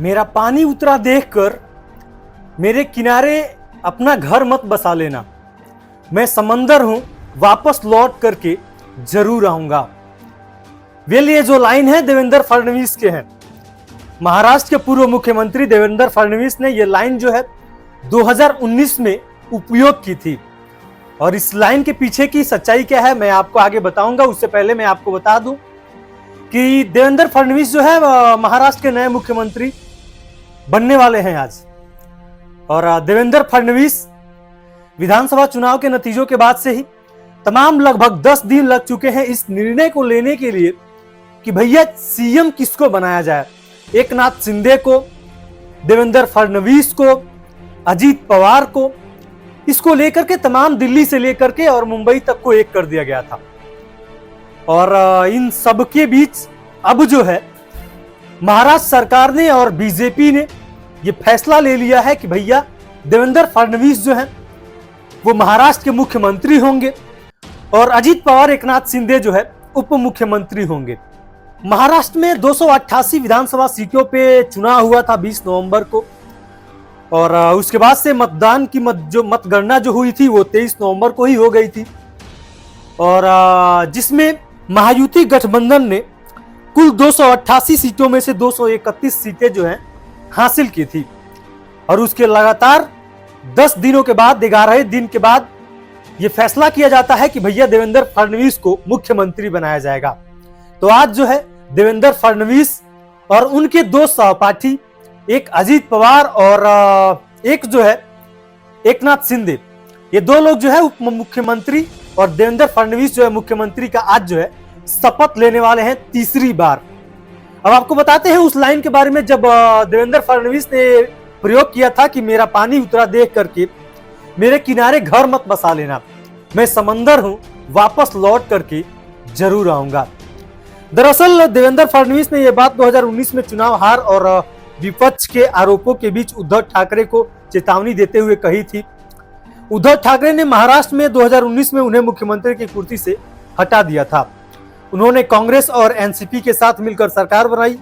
मेरा पानी उतरा देखकर मेरे किनारे अपना घर मत बसा लेना। मैं समंदर हूं, वापस लौट करके जरूर आऊंगा। वेल, ये जो लाइन है देवेंद्र फडणवीस के हैं। महाराष्ट्र के पूर्व मुख्यमंत्री देवेंद्र फडणवीस ने ये लाइन जो है 2019 में उपयोग की थी। और इस लाइन के पीछे की सच्चाई क्या है मैं आपको आगे बताऊंगा। उससे पहले मैं आपको बता दूं कि देवेंद्र फडणवीस जो है महाराष्ट्र के नए मुख्यमंत्री बनने वाले हैं आज। और देवेंद्र फडणवीस विधानसभा चुनाव के नतीजों के बाद से ही तमाम लगभग 10 दिन लग चुके हैं इस निर्णय को लेने के लिए कि भैया सीएम किसको बनाया जाए। एकनाथ शिंदे को, देवेंद्र फडणवीस को, अजीत पवार को, इसको लेकर के तमाम दिल्ली से लेकर के और मुंबई तक को एक कर दिया गया था। और इन सब के बीच अब जो है महाराष्ट्र सरकार ने और बीजेपी ने ये फैसला ले लिया है कि भैया देवेंद्र फडणवीस जो है वो महाराष्ट्र के मुख्यमंत्री होंगे और अजीत पवार, एकनाथ शिंदे जो है उप मुख्यमंत्री होंगे। महाराष्ट्र में 288 विधानसभा सीटों पे चुनाव हुआ था 20 नवंबर को। और उसके बाद से मतदान की मतगणना जो हुई थी वो 23 नवंबर को ही हो गई थी। और जिसमें महायुति गठबंधन ने कुल 288 सीटों में से 231 सीटें जो हैं हासिल की थी। और उसके लगातार 10 दिनों के बाद, 11 दिन के बाद यह फैसला किया जाता है कि भैया देवेंद्र फडणवीस को मुख्यमंत्री बनाया जाएगा। तो आज जो है देवेंद्र फडणवीस और उनके दो सहपाठी, एक अजीत पवार और एक जो है एकनाथ शिंदे, ये दो लोग जो है उप मुख्यमंत्री और देवेंद्र फडणवीस जो है मुख्यमंत्री का आज जो है शपथ लेने वाले हैं तीसरी बार। अब आपको बताते हैं उस लाइन के बारे में जब देवेंद्र फडणवीस ने प्रयोग किया था कि मेरा पानी उतरा देख करके मेरे किनारे घर मत बसा लेना, मैं समंदर हूं, वापस लौट करके जरूर आऊंगा। दरअसल देवेंद्र फडणवीस ने यह बात 2019 में चुनाव हार और विपक्ष के आरोपों के बीच उद्धव ठाकरे को चेतावनी देते हुए कही थी। उद्धव ठाकरे ने महाराष्ट्र में 2019 में उन्हें मुख्यमंत्री की कुर्सी से हटा दिया था। उन्होंने कांग्रेस और एनसीपी के साथ मिलकर सरकार बनाई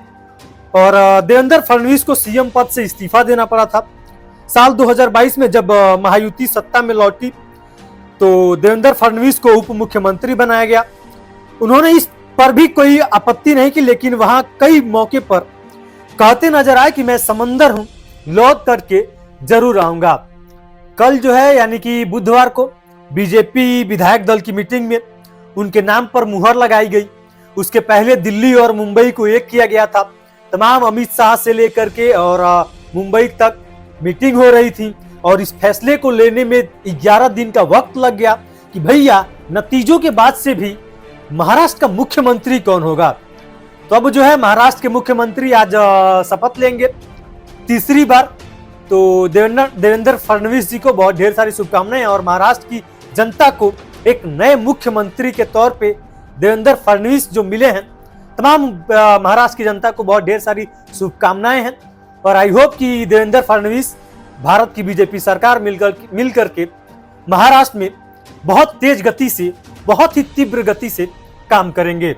और देवेंद्र फडणवीस को सीएम पद से इस्तीफा देना पड़ा था। साल 2022 में जब महायुति सत्ता में लौटी तो देवेंद्र फडणवीस को उप मुख्यमंत्री बनाया गया। उन्होंने इस पर भी कोई आपत्ति नहीं की, लेकिन वहां कई मौके पर कहते नजर आए कि मैं समंदर हूं, लौट करके जरूर आऊंगा। कल जो है यानी कि बुधवार को बीजेपी विधायक दल की मीटिंग में उनके नाम पर मुहर लगाई गई। उसके पहले दिल्ली और मुंबई को एक किया गया था। तमाम अमित शाह से लेकर के और मुंबई तक मीटिंग हो रही थी और इस फैसले को लेने में 11 दिन का वक्त लग गया कि भैया नतीजों के बाद से भी महाराष्ट्र का मुख्यमंत्री कौन होगा। तो अब जो है महाराष्ट्र के मुख्यमंत्री आज शपथ लेंगे तीसरी बार। तो देवेंद्र फडणवीस जी को बहुत ढेर सारी शुभकामनाएं और महाराष्ट्र की जनता को एक नए मुख्यमंत्री के तौर पे देवेंद्र फडणवीस जो मिले हैं, तमाम महाराष्ट्र की जनता को बहुत ढेर सारी शुभकामनाएं हैं। और आई होप कि देवेंद्र फडणवीस भारत की बीजेपी सरकार मिलकर के महाराष्ट्र में बहुत तेज गति से, बहुत ही तीव्र गति से काम करेंगे।